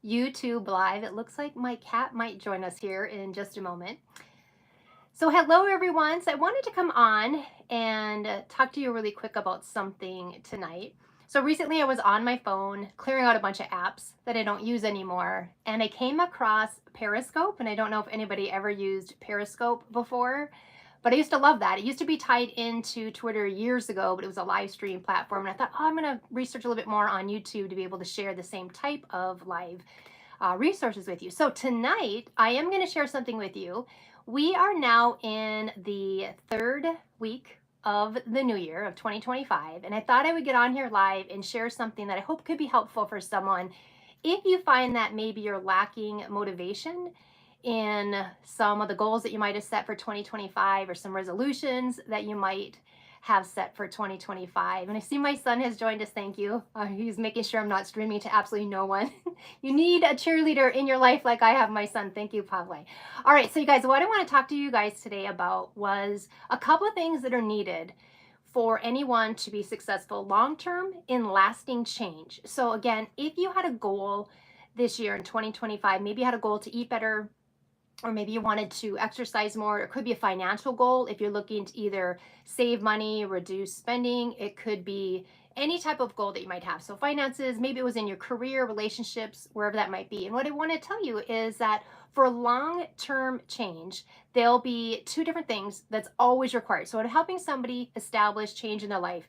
YouTube Live. It looks like my cat might join us here in just a moment. So hello everyone. So I wanted to come on and talk to you really quick about something tonight. So recently I was on my phone clearing out a bunch of apps that I don't use anymore, and I came across Periscope, and I don't know if anybody ever used Periscope before, but I used to love that. It used to be tied into Twitter years ago, but it was a live stream platform, and I thought, oh, I'm going to research a little bit more on YouTube to be able to share the same type of live resources with you. So tonight I am going to share something with you. We are now in the third week of the new year of 2025, and I thought I would get on here live and share something that I hope could be helpful for someone if you find that maybe you're lacking motivation in some of the goals that you might have set for 2025 or some resolutions that you might have set for 2025. And I see my son has joined us. Thank you. He's making sure I'm not streaming to absolutely no one. You need a cheerleader in your life like I have my son. Thank you, Pavle. All right, so you guys, what I want to talk to you guys today about was a couple of things that are needed for anyone to be successful long-term in lasting change. So again, if you had a goal this year in 2025, maybe you had a goal to eat better, or maybe you wanted to exercise more. It could be a financial goal if you're looking to either save money, reduce spending. It could be any type of goal that you might have. So finances, maybe it was in your career, relationships, wherever that might be. And what I want to tell you is that for long-term change, there'll be two different things that's always required. So in helping somebody establish change in their life,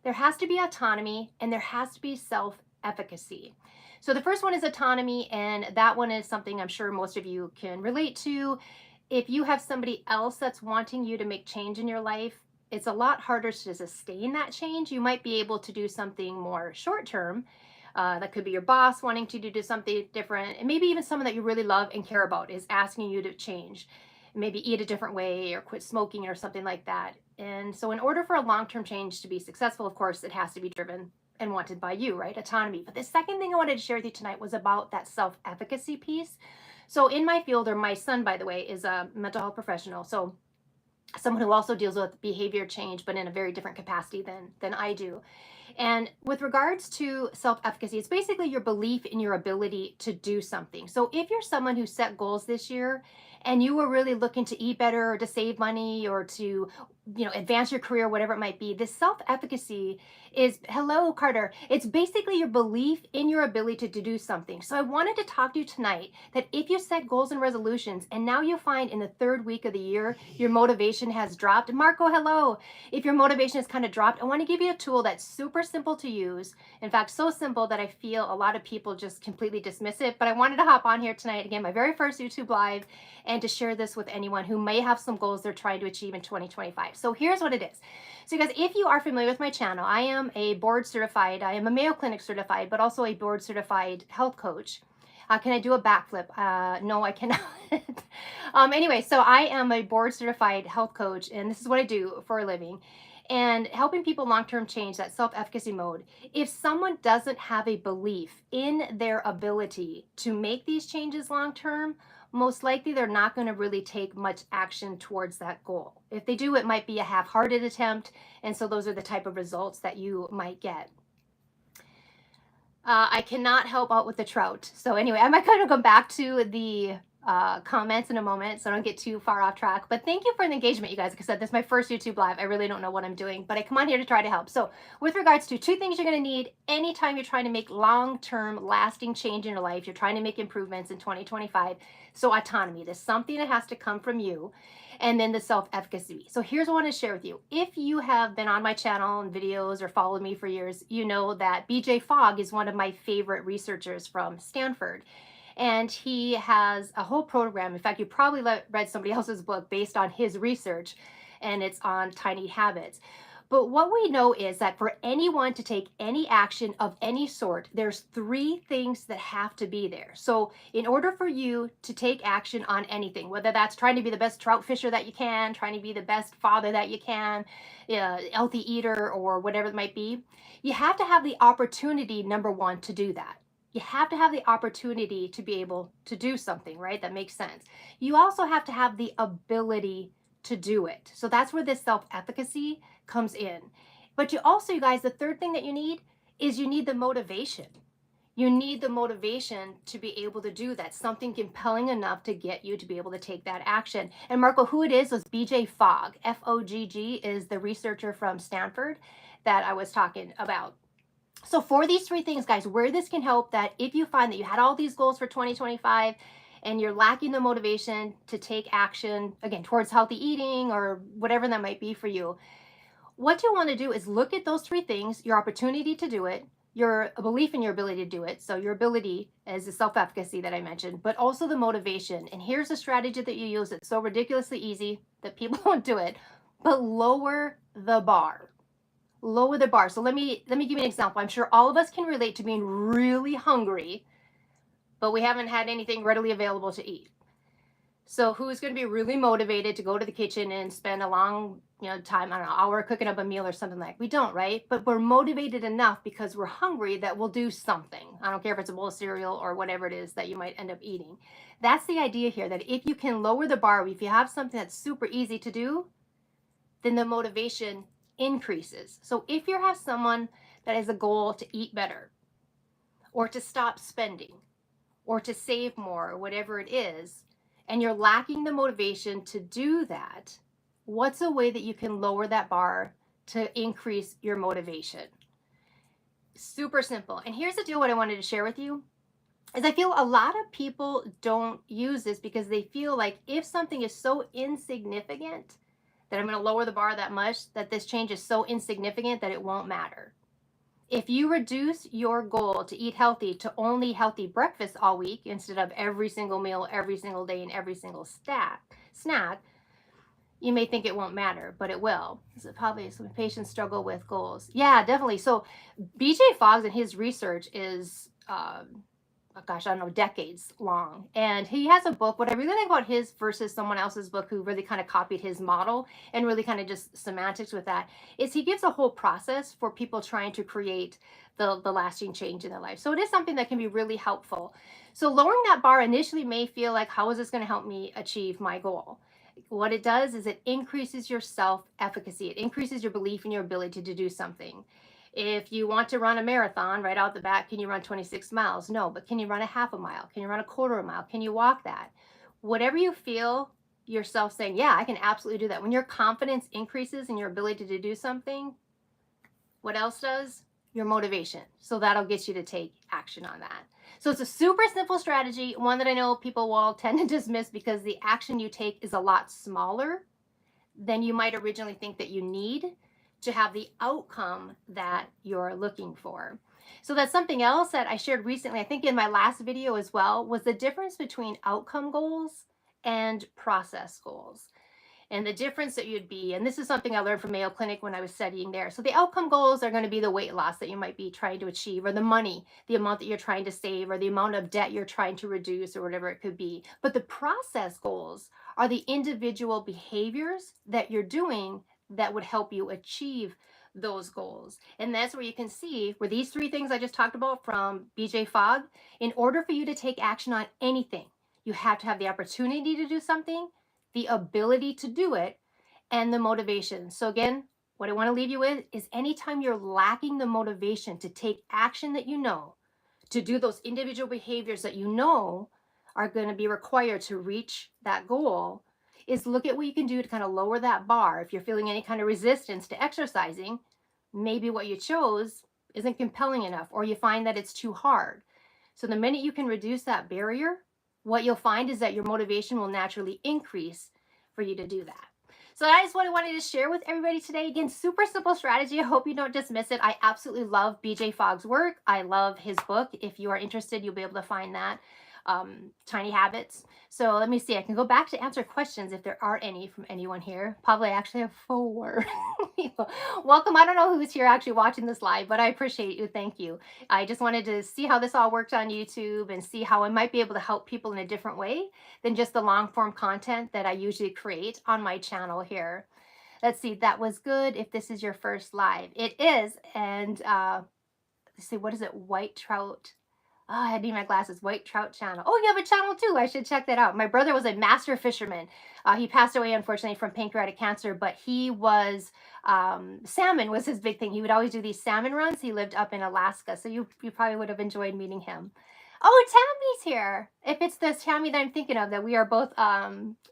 there has to be autonomy and there has to be self-efficacy. So the first one is autonomy, and that one is something I'm sure most of you can relate to. If you have somebody else that's wanting you to make change in your life, it's a lot harder to sustain that change. You might be able to do something more short term. That could be your boss wanting to do something different, and maybe even someone that you really love and care about is asking you to change, maybe eat a different way or quit smoking or something like that. And so in order for a long-term change to be successful, of course, it has to be driven and wanted by you, right? Autonomy. But the second thing I wanted to share with you tonight was about that self-efficacy piece. So in my field, or my son, by the way, is a mental health professional. So someone who also deals with behavior change, but in a very different capacity than I do. And with regards to self-efficacy, it's basically your belief in your ability to do something. So if you're someone who set goals this year and you were really looking to eat better or to save money or to advance your career, whatever it might be, this self-efficacy is, hello, Carter, it's basically your belief in your ability to do something. So I wanted to talk to you tonight that if you set goals and resolutions and now you find in the third week of the year, your motivation has dropped. Marco, hello. If your motivation has kind of dropped, I want to give you a tool that's super simple to use. In fact, so simple that I feel a lot of people just completely dismiss it. But I wanted to hop on here tonight, again, my very first YouTube Live, and to share this with anyone who may have some goals they're trying to achieve in 2025. So here's what it is. So guys, if you are familiar with my channel, I am a board certified, I am a Mayo Clinic certified, but also a board certified health coach. Can I do a backflip? No, I cannot. Anyway, so I am a board certified health coach, and this is what I do for a living. And helping people long-term change that self-efficacy mode. If someone doesn't have a belief in their ability to make these changes long-term, most likely they're not going to really take much action towards that goal. If they do, it might be a half-hearted attempt, and so those are the type of results that you might get. I cannot help out with the trout. So anyway, I might kind of go back to the comments in a moment so I don't get too far off track. But thank you for the engagement, you guys. Like I said, this is my first YouTube Live. I really don't know what I'm doing, but I come on here to try to help. So with regards to two things you're going to need anytime you're trying to make long-term lasting change in your life, you're trying to make improvements in 2025. So autonomy, there's something that has to come from you. And then the self-efficacy. So here's what I want to share with you. If you have been on my channel and videos or followed me for years, you know that BJ Fogg is one of my favorite researchers from Stanford. And he has a whole program. In fact, you probably read somebody else's book based on his research, and it's on tiny habits. But what we know is that for anyone to take any action of any sort, there's three things that have to be there. So in order for you to take action on anything, whether that's trying to be the best trout fisher that you can, trying to be the best father that you can, healthy eater, or whatever it might be, you have to have the opportunity, number one, to do that. You have to have the opportunity to be able to do something, right? That makes sense. You also have to have the ability to do it. So that's where this self-efficacy comes in. But you also, you guys, the third thing that you need is you need the motivation. You need the motivation to be able to do that, something compelling enough to get you to be able to take that action. And Marco, who it is was BJ Fogg. Fogg is the researcher from Stanford that I was talking about. So for these three things, guys, where this can help, that if you find that you had all these goals for 2025 and you're lacking the motivation to take action, again, towards healthy eating or whatever that might be for you, what you want to do is look at those three things: your opportunity to do it, your belief in your ability to do it. So your ability as the self-efficacy that I mentioned, but also the motivation. And here's a strategy that you use. It's so ridiculously easy that people don't do it, but lower the bar. Lower the bar. So let me give you an example. I'm sure all of us can relate to being really hungry, but we haven't had anything readily available to eat. So who's going to be really motivated to go to the kitchen and spend a long, time, I don't know, hour cooking up a meal or something like? We don't, right? But we're motivated enough because we're hungry that we'll do something. I don't care if it's a bowl of cereal or whatever it is that you might end up eating. That's the idea here, that if you can lower the bar, if you have something that's super easy to do, then the motivation increases. So if you have someone that has a goal to eat better or to stop spending or to save more or whatever it is, and you're lacking the motivation to do that, what's a way that you can lower that bar to increase your motivation? Super simple. And here's the deal, what I wanted to share with you is I feel a lot of people don't use this because they feel like if something is so insignificant, that I'm going to lower the bar that much, that this change is so insignificant that it won't matter. If you reduce your goal to eat healthy to only healthy breakfast all week instead of every single meal, every single day, and every single snack, you may think it won't matter, but it will. So probably some patients struggle with goals. Yeah, definitely. So BJ Fogg and his research is oh gosh, I don't know, decades long. And he has a book. What I really like about his versus someone else's book who really kind of copied his model and really kind of just semantics with that is he gives a whole process for people trying to create the lasting change in their life. So it is something that can be really helpful. So lowering that bar initially may feel like, how is this going to help me achieve my goal? What it does is it increases your self-efficacy. It increases your belief in your ability to do something. If you want to run a marathon right out the bat, can you run 26 miles? No, but can you run a half a mile? Can you run a quarter of a mile? Can you walk that? Whatever you feel yourself saying, yeah, I can absolutely do that. When your confidence increases in your ability to do something, what else does? Your motivation. So that'll get you to take action on that. So it's a super simple strategy, one that I know people will tend to dismiss because the action you take is a lot smaller than you might originally think that you need to have the outcome that you're looking for. So that's something else that I shared recently, I think in my last video as well, was the difference between outcome goals and process goals. And the difference that you'd be, and this is something I learned from Mayo Clinic when I was studying there. So the outcome goals are going to be the weight loss that you might be trying to achieve, or the money, the amount that you're trying to save, or the amount of debt you're trying to reduce, or whatever it could be. But the process goals are the individual behaviors that you're doing that would help you achieve those goals. And that's where you can see where these three things I just talked about from BJ Fogg, in order for you to take action on anything, you have to have the opportunity to do something, the ability to do it, and the motivation. So again, what I want to leave you with is anytime you're lacking the motivation to take action that you know, to do those individual behaviors that you know are going to be required to reach that goal, is look at what you can do to kind of lower that bar. If you're feeling any kind of resistance to exercising, maybe what you chose isn't compelling enough, or you find that it's too hard. So the minute you can reduce that barrier, what you'll find is that your motivation will naturally increase for you to do that. So that is what I wanted to share with everybody today. Again, super simple strategy. I hope you don't dismiss it. I absolutely love BJ Fogg's work. I love his book. If you are interested, you'll be able to find that. Tiny Habits. So let me see. I can go back to answer questions if there are any from anyone here. Probably I actually have 4 people. Welcome. I don't know who's here actually watching this live, but I appreciate you. Thank you. I just wanted to see how this all worked on YouTube and see how I might be able to help people in a different way than just the long form content that I usually create on my channel here. Let's see. That was good. If this is your first live, it is. And let's see. What is it? White trout. Oh, I had to need my glasses. White Trout Channel. Oh, you have a channel too. I should check that out. My brother was a master fisherman. He passed away unfortunately from pancreatic cancer, but he was salmon was his big thing. He would always do these salmon runs. He lived up in Alaska, so you probably would have enjoyed meeting him. Oh, Tammy's here. If it's this Tammy that I'm thinking of, that we are both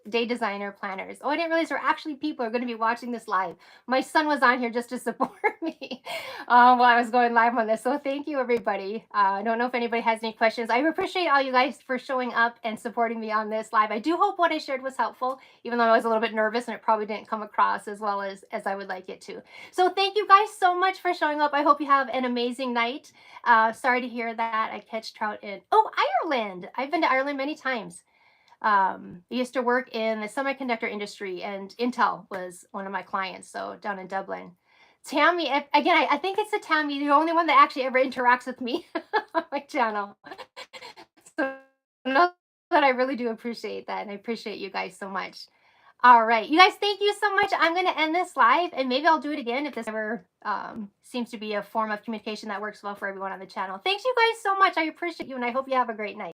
day designer planners. Oh, I didn't realize there are actually people who are going to be watching this live. My son was on here just to support me while I was going live on this. So thank you, everybody. I don't know if anybody has any questions. I appreciate all you guys for showing up and supporting me on this live. I do hope what I shared was helpful, even though I was a little bit nervous and it probably didn't come across as well as I would like it to. So thank you guys so much for showing up. I hope you have an amazing night. Sorry to hear that. I catch trout in Ireland. I've been to Ireland many times. I used to work in the semiconductor industry, and Intel was one of my clients. So down in Dublin. Tammy, again, I think it's the Tammy, the only one that actually ever interacts with me on my channel. So know that I really do appreciate that, and I appreciate you guys so much. All right, you guys, thank you so much. I'm going to end this live, and maybe I'll do it again if this ever seems to be a form of communication that works well for everyone on the channel. Thanks, you guys, so much. I appreciate you, and I hope you have a great night.